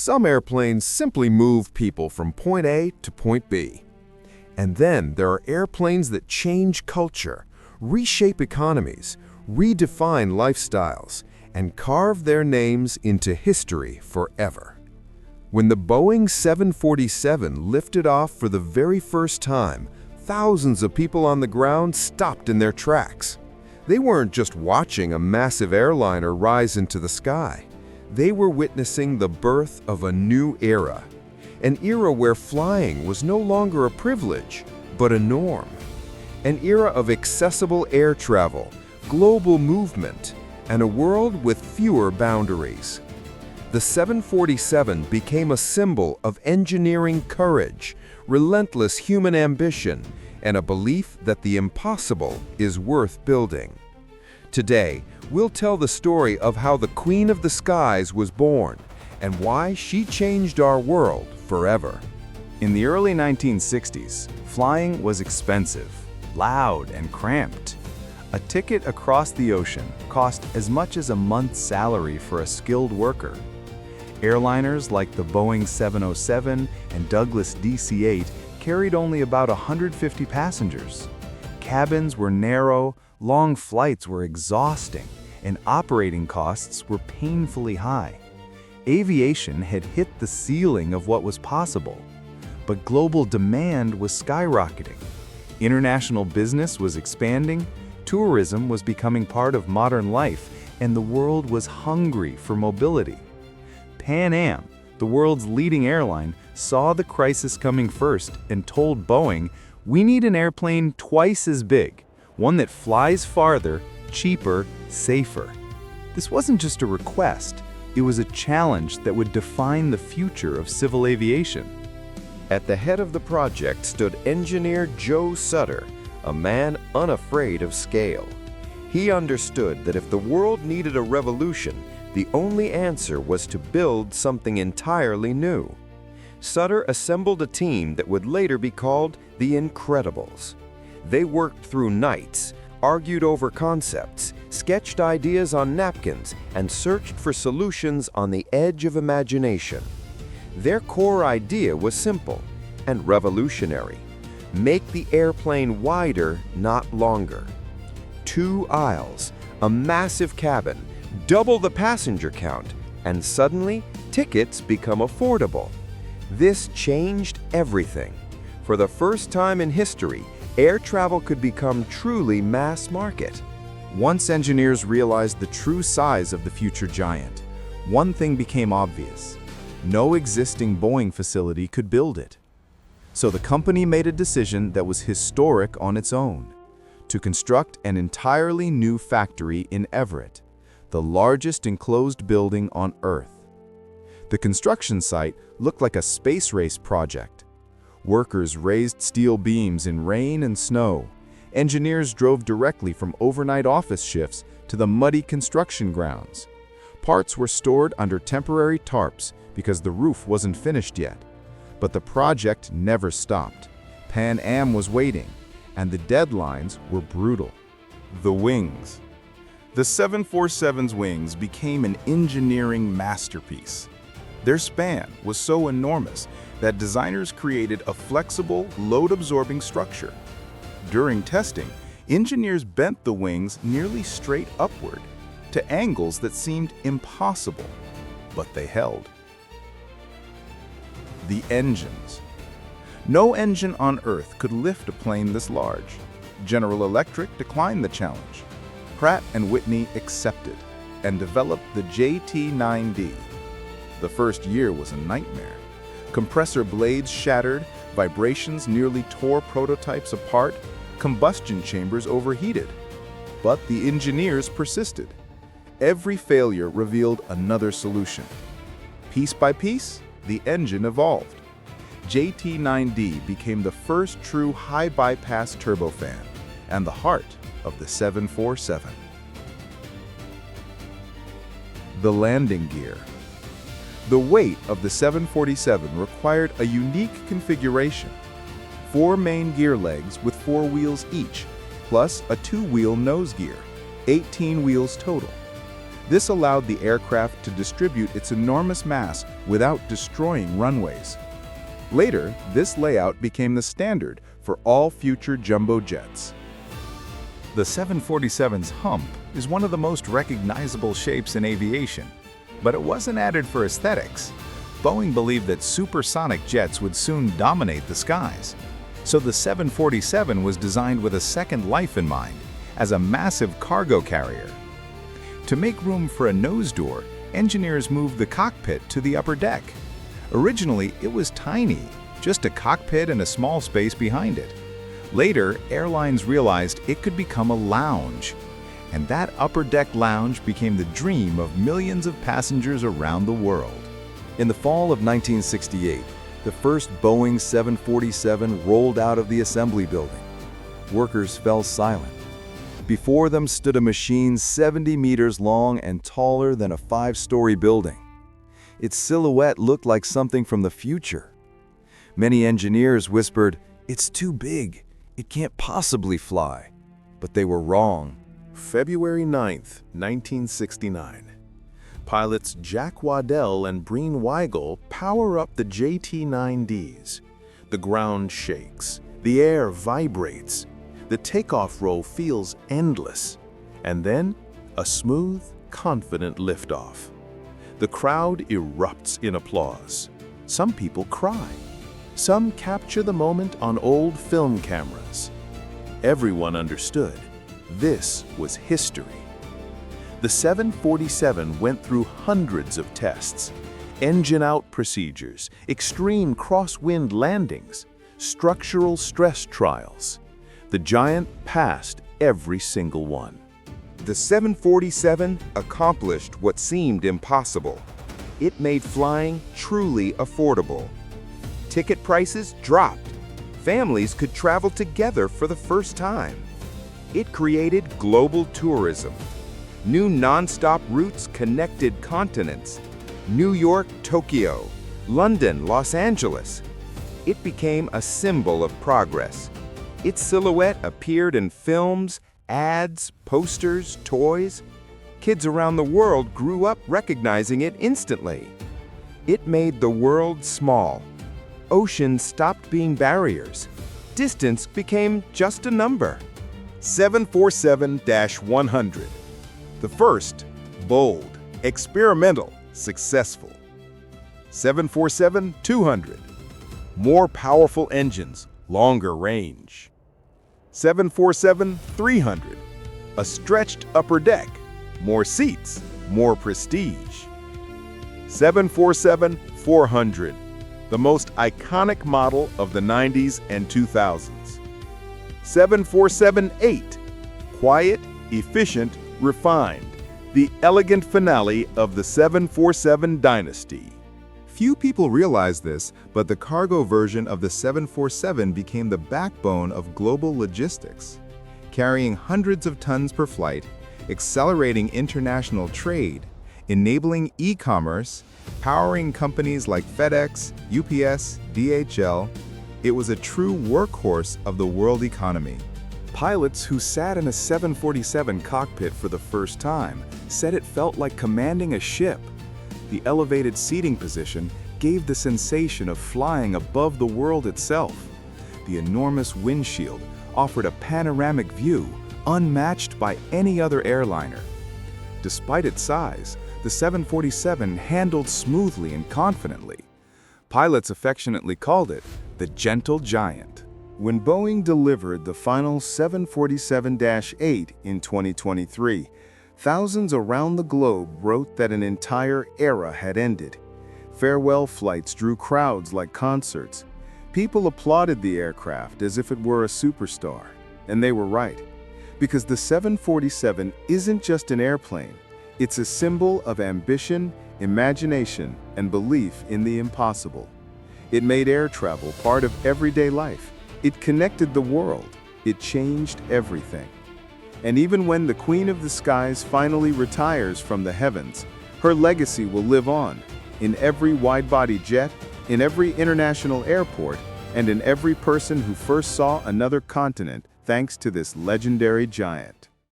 Some airplanes simply move people from point A to point B. And then there are airplanes that change culture, reshape economies, redefine lifestyles, and carve their names into history forever. When the Boeing 747 lifted off for the very first time, thousands of people on the ground stopped in their tracks. They weren't just watching a massive airliner rise into the sky. They were witnessing the birth of a new era. An era where flying was no longer a privilege, but a norm. An era of accessible air travel, global movement, and a world with fewer boundaries. The 747 became a symbol of engineering courage, relentless human ambition, and a belief that the impossible is worth building. Today, we'll tell the story of how the Queen of the Skies was born and why she changed our world forever. In the early 1960s, flying was expensive, loud, and cramped. A ticket across the ocean cost as much as a month's salary for a skilled worker. Airliners like the Boeing 707 and Douglas DC-8 carried only about 150 passengers. Cabins were narrow, long flights were exhausting, and operating costs were painfully high. Aviation had hit the ceiling of what was possible, but global demand was skyrocketing. International business was expanding, tourism was becoming part of modern life, and the world was hungry for mobility. Pan Am, the world's leading airline, saw the crisis coming first and told Boeing, "We need an airplane twice as big, one that flies farther, cheaper, safer." This wasn't just a request, it was a challenge that would define the future of civil aviation. At the head of the project stood engineer Joe Sutter, a man unafraid of scale. He understood that if the world needed a revolution, the only answer was to build something entirely new. Sutter assembled a team that would later be called the Incredibles. They worked through nights, argued over concepts, sketched ideas on napkins, and searched for solutions on the edge of imagination. Their core idea was simple and revolutionary. Make the airplane wider, not longer. 2 aisles, a massive cabin, double the passenger count, and suddenly tickets become affordable. This changed everything. For the first time in history, air travel could become truly mass market. Once engineers realized the true size of the future giant, one thing became obvious. No existing Boeing facility could build it. So the company made a decision that was historic on its own, to construct an entirely new factory in Everett, the largest enclosed building on Earth. The construction site looked like a space race project. Workers raised steel beams in rain and snow. Engineers drove directly from overnight office shifts to the muddy construction grounds. Parts were stored under temporary tarps because the roof wasn't finished yet. But the project never stopped. Pan Am was waiting, and the deadlines were brutal. The wings. The 747's wings became an engineering masterpiece. Their span was so enormous that designers created a flexible, load-absorbing structure. During testing, engineers bent the wings nearly straight upward, to angles that seemed impossible, but they held. The engines. No engine on Earth could lift a plane this large. General Electric declined the challenge. Pratt & Whitney accepted and developed the JT9D. The first year was a nightmare. Compressor blades shattered, vibrations nearly tore prototypes apart, combustion chambers overheated. But the engineers persisted. Every failure revealed another solution. Piece by piece, the engine evolved. JT9D became the first true high-bypass turbofan and the heart of the 747. The landing gear. The weight of the 747 required a unique configuration. 4 main gear legs with 4 wheels each, plus a 2-wheel nose gear, 18 wheels total. This allowed the aircraft to distribute its enormous mass without destroying runways. Later, this layout became the standard for all future jumbo jets. The 747's hump is one of the most recognizable shapes in aviation, but it wasn't added for aesthetics. Boeing believed that supersonic jets would soon dominate the skies. So the 747 was designed with a second life in mind, as a massive cargo carrier. To make room for a nose door, engineers moved the cockpit to the upper deck. Originally, it was tiny, just a cockpit and a small space behind it. Later, airlines realized it could become a lounge, and that upper deck lounge became the dream of millions of passengers around the world. In the fall of 1968, the first Boeing 747 rolled out of the assembly building. Workers fell silent. Before them stood a machine 70 meters long and taller than a 5-story building. Its silhouette looked like something from the future. Many engineers whispered, "It's too big. It can't possibly fly." But they were wrong. February 9th, 1969. Pilots Jack Waddell and Breen Weigel power up the JT-9Ds. The ground shakes, the air vibrates, the takeoff row feels endless, and then a smooth, confident liftoff. The crowd erupts in applause. Some people cry. Some capture the moment on old film cameras. Everyone understood. This was history. The 747 went through hundreds of tests, engine-out procedures, extreme crosswind landings, structural stress trials. The Giant passed every single one. The 747 accomplished what seemed impossible. It made flying truly affordable. Ticket prices dropped. Families could travel together for the first time. It created global tourism. New non-stop routes connected continents. New York, Tokyo, London, Los Angeles. It became a symbol of progress. Its silhouette appeared in films, ads, posters, toys. Kids around the world grew up recognizing it instantly. It made the world small. Oceans stopped being barriers. Distance became just a number. 747-100. The first, bold, experimental, successful. 747-200. More powerful engines, longer range. 747-300. A stretched upper deck, more seats, more prestige. 747-400. The most iconic model of the 90s and 2000s. 747-8. Quiet, efficient, refined. The elegant finale of the 747 dynasty. Few people realize this, but the cargo version of the 747 became the backbone of global logistics, carrying hundreds of tons per flight, accelerating international trade, enabling e-commerce, powering companies like FedEx, UPS, DHL. It was a true workhorse of the world economy. Pilots who sat in a 747 cockpit for the first time said it felt like commanding a ship. The elevated seating position gave the sensation of flying above the world itself. The enormous windshield offered a panoramic view unmatched by any other airliner. Despite its size, the 747 handled smoothly and confidently. Pilots affectionately called it the Gentle Giant. When Boeing delivered the final 747-8 in 2023, thousands around the globe wrote that an entire era had ended. Farewell flights drew crowds like concerts. People applauded the aircraft as if it were a superstar. And they were right. Because the 747 isn't just an airplane. It's a symbol of ambition, imagination, and belief in the impossible. It made air travel part of everyday life. It connected the world. It changed everything. And even when the Queen of the Skies finally retires from the heavens, her legacy will live on in every wide-body jet, in every international airport, and in every person who first saw another continent thanks to this legendary giant.